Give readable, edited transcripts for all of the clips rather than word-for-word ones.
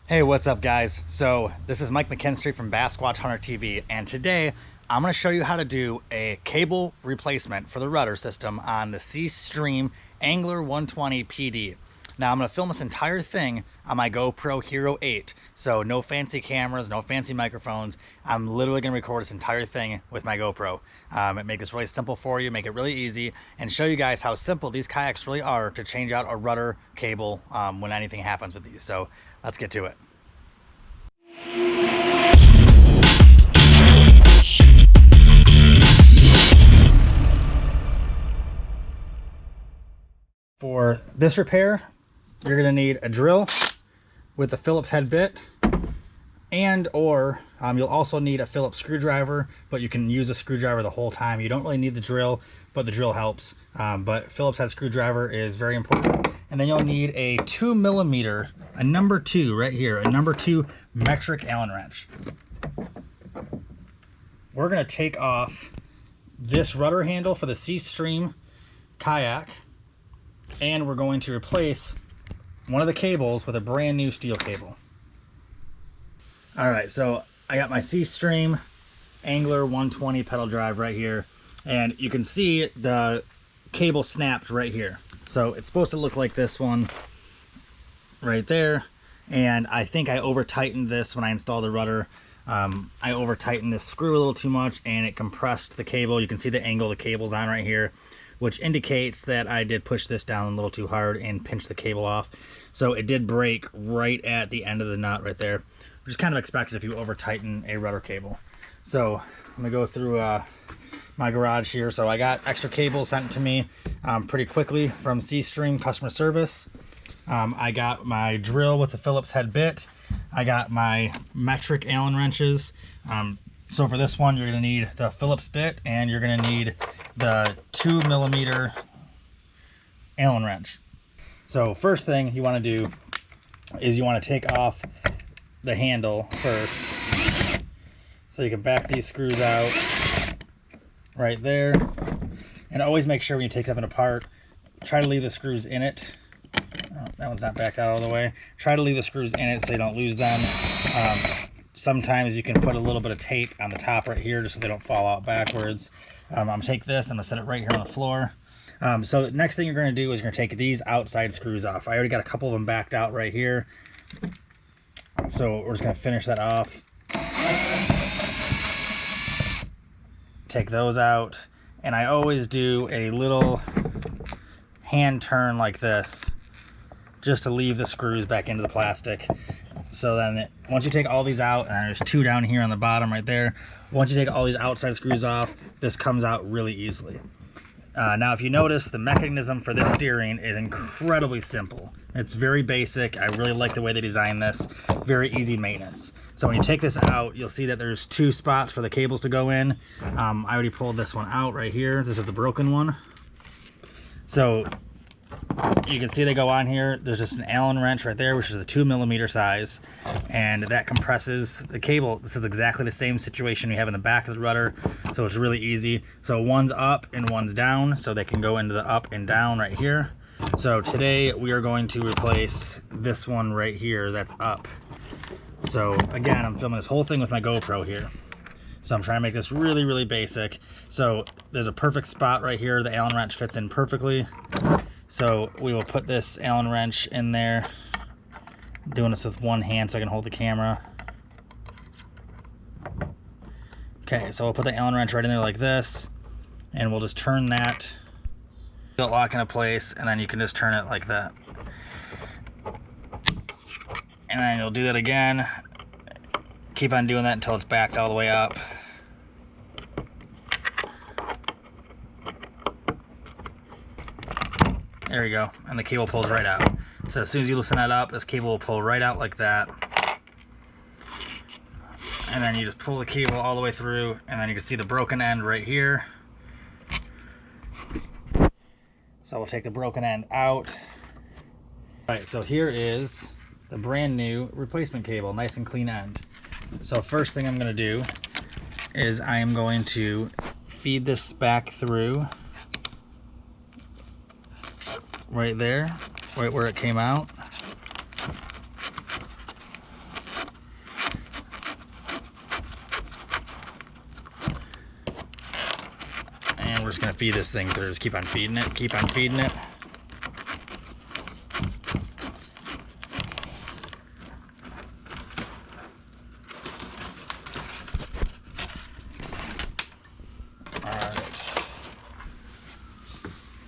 Hey, what's up guys? So this is Mike McKinstry from Basquatch Hunter TV, and today I'm going to show you how to do a cable replacement for the rudder system on the Seastream Angler 120 PD. Now I'm going to film this entire thing on my GoPro Hero 8, so no fancy cameras, no fancy microphones. I'm literally going to record this entire thing with my GoPro. Make this really simple for you, make it really easy, and show you guys how simple these kayaks really are to change out a rudder cable when anything happens with these. So let's get to it. For this repair, you're going to need a drill with a Phillips head bit, and you'll also need a Phillips screwdriver, but you can use a screwdriver the whole time. You don't really need the drill, but the drill helps. But Phillips head screwdriver is very important. And then you'll need a 2mm, a number 2 right here, a number 2 metric Allen wrench. We're going to take off this rudder handle for the Seastream kayak, and we're going to replace one of the cables with a brand new steel cable. All right, so I got my Seastream Angler 120 pedal drive right here, and you can see the cable snapped right here. So it's supposed to look like this one right there, and I think I over tightened this when I installed the rudder. I over tightened this screw a little too much and it compressed the cable. You can see the angle the cable's on right here, which indicates that I did push this down a little too hard and pinch the cable off. So it did break right at the end of the nut right there, which is kind of expected if you over tighten a rudder cable. So I'm gonna go through my garage here. So I got extra cables sent to me pretty quickly from Seastream customer service. I got my drill with the Phillips head bit. I got my metric Allen wrenches. So for this one, you're gonna need the Phillips bit, and you're gonna need the 2mm Allen wrench. So first thing you wanna do is you wanna take off the handle first. So you can back these screws out right there. And always make sure when you take something apart, try to leave the screws in it. Oh, that one's not backed out all the way. Try to leave the screws in it so you don't lose them. Sometimes you can put a little bit of tape on the top right here just so they don't fall out backwards. I'm gonna take this, I'm gonna set it right here on the floor. So the next thing you're gonna do is you're gonna take these outside screws off. I already got a couple of them backed out right here. So we're just gonna finish that off. Take those out. And I always do a little hand turn like this, just to leave the screws back into the plastic. So then once you take all these out, and there's 2 down here on the bottom right there, once you take all these outside screws off, this comes out really easily. Now if you notice, the mechanism for this steering is incredibly simple. It's very basic. I really like the way they designed this. Very easy maintenance. So when you take this out, you'll see that there's 2 spots for the cables to go in. I already pulled this one out right here. This is the broken one. So you can see they go on here. There's just an Allen wrench right there, which is a 2mm size, and that compresses the cable. This is exactly the same situation we have in the back of the rudder, so it's really easy. So one's up and one's down, so they can go into the up and down right here. So today we are going to replace this one right here that's up. So again, I'm filming this whole thing with my GoPro here. So I'm trying to make this really, really basic. So there's a perfect spot right here. The Allen wrench fits in perfectly. So we will put this Allen wrench in there. I'm doing this with one hand so I can hold the camera. Okay, so we'll put the Allen wrench right in there like this, and we'll just turn that, it'll lock into place, and then you can just turn it like that. And then you'll do that again. Keep on doing that until it's backed all the way up. There you go, and the cable pulls right out. So as soon as you loosen that up, this cable will pull right out like that. And then you just pull the cable all the way through, and then you can see the broken end right here. So we'll take the broken end out. All right, so here is the brand new replacement cable, nice and clean end. So first thing I'm gonna do is I am going to feed this back through right there, right where it came out. just gonna feed this thing through. Just keep on feeding it, keep on feeding it.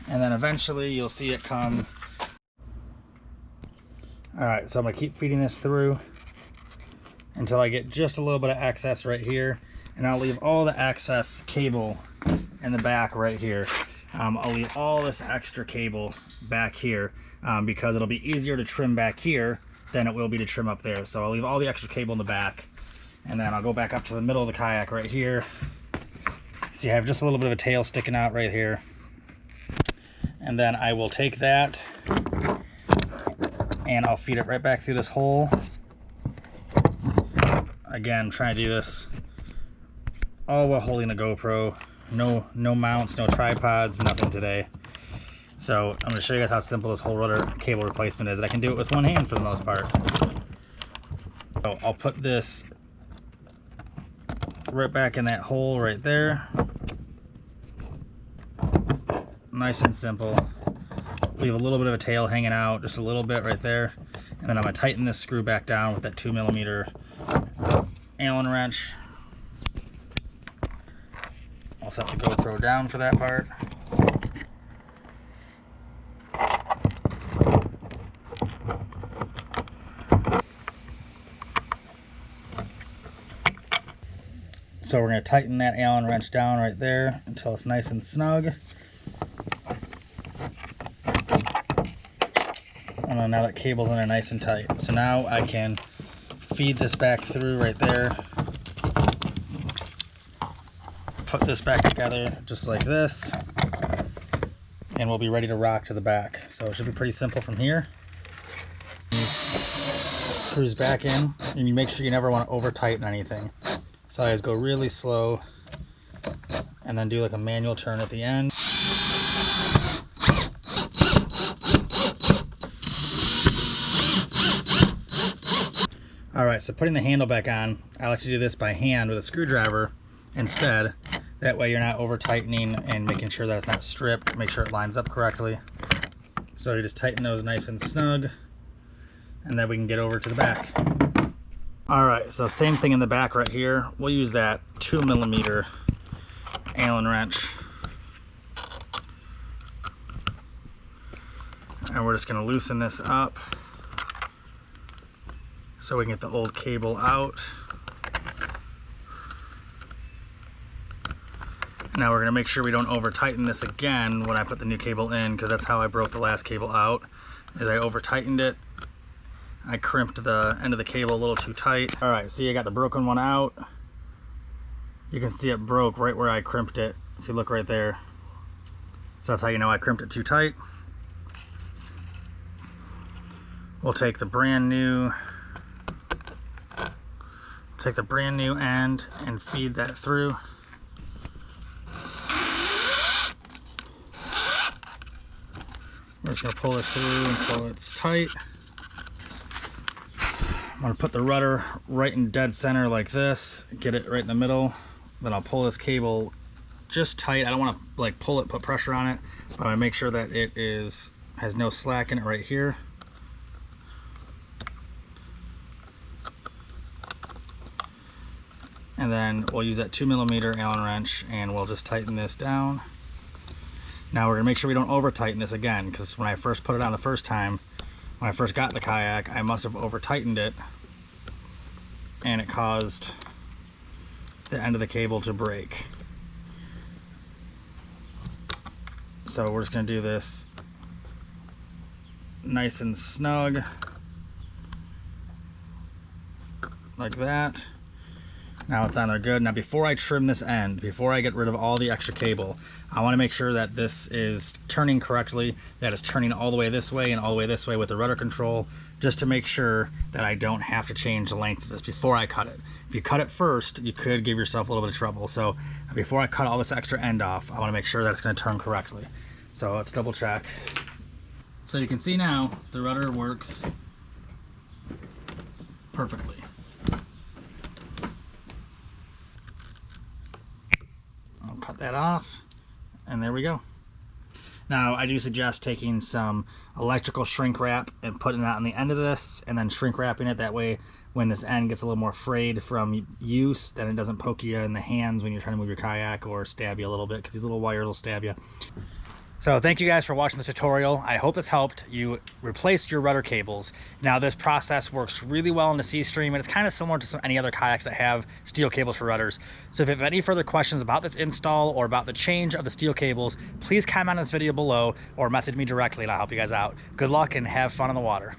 And then eventually you'll see it come. All right, so I'm gonna keep feeding this through until I get just a little bit of excess right here, and I'll leave all the excess cable in the back right here. I'll leave all this extra cable back here because it'll be easier to trim back here than it will be to trim up there. So I'll leave all the extra cable in the back, and then I'll go back up to the middle of the kayak right here. See, I have just a little bit of a tail sticking out right here. And then I will take that and I'll feed it right back through this hole. Again, trying to do this all while holding the GoPro. No mounts, no tripods, nothing today. So I'm going to show you guys how simple this whole rudder cable replacement is. And I can do it with one hand for the most part. So I'll put this right back in that hole right there. Nice and simple. Leave a little bit of a tail hanging out, just a little bit right there. And then I'm going to tighten this screw back down with that 2mm Allen wrench. I'll set the GoPro down for that part. So we're going to tighten that Allen wrench down right there until it's nice and snug. And now that cable's in there nice and tight. So now I can feed this back through right there. Put this back together just like this. And we'll be ready to rock to the back. So it should be pretty simple from here. Screws back in, and you make sure you never want to over tighten anything. So I just go really slow and then do like a manual turn at the end. Alright, so putting the handle back on, I like to do this by hand with a screwdriver instead. That way you're not over tightening and making sure that it's not stripped. Make sure it lines up correctly. So you just tighten those nice and snug, and then we can get over to the back. Alright, so same thing in the back right here. We'll use that 2mm Allen wrench. And we're just going to loosen this up so we can get the old cable out. Now we're going to make sure we don't over tighten this again when I put the new cable in, because that's how I broke the last cable out, is I over tightened it. I crimped the end of the cable a little too tight. Alright, see, I got the broken one out. You can see it broke right where I crimped it, if you look right there. So that's how you know I crimped it too tight. We'll take the brand new end and feed that through. We're just going to pull this through until it's tight. I'm going to put the rudder right in dead center like this, get it right in the middle. Then I'll pull this cable just tight. I don't want to like pull it, put pressure on it, but I make sure that it has no slack in it right here. And then we'll use that 2mm Allen wrench and we'll just tighten this down. Now we're gonna make sure we don't over tighten this again, because when I first put it on the first time, when I first got the kayak, I must have over tightened it and it caused the end of the cable to break. So we're just gonna do this nice and snug like that. Now it's on there good. Now before I trim this end, before I get rid of all the extra cable, I want to make sure that this is turning correctly, that it's turning all the way this way and all the way this way with the rudder control, just to make sure that I don't have to change the length of this before I cut it. If you cut it first, you could give yourself a little bit of trouble. So before I cut all this extra end off, I want to make sure that it's going to turn correctly. So let's double check. So you can see now the rudder works perfectly. I'll cut that off, and there we go. Now, I do suggest taking some electrical shrink wrap and putting it on the end of this, and then shrink wrapping it. That way, when this end gets a little more frayed from use, then it doesn't poke you in the hands when you're trying to move your kayak or stab you a little bit, because these little wires will stab you. So thank you guys for watching the tutorial. I hope this helped you replace your rudder cables. Now, this process works really well in the Seastream, and it's kind of similar to any other kayaks that have steel cables for rudders. So if you have any further questions about this install or about the change of the steel cables, please comment on this video below or message me directly and I'll help you guys out. Good luck and have fun on the water.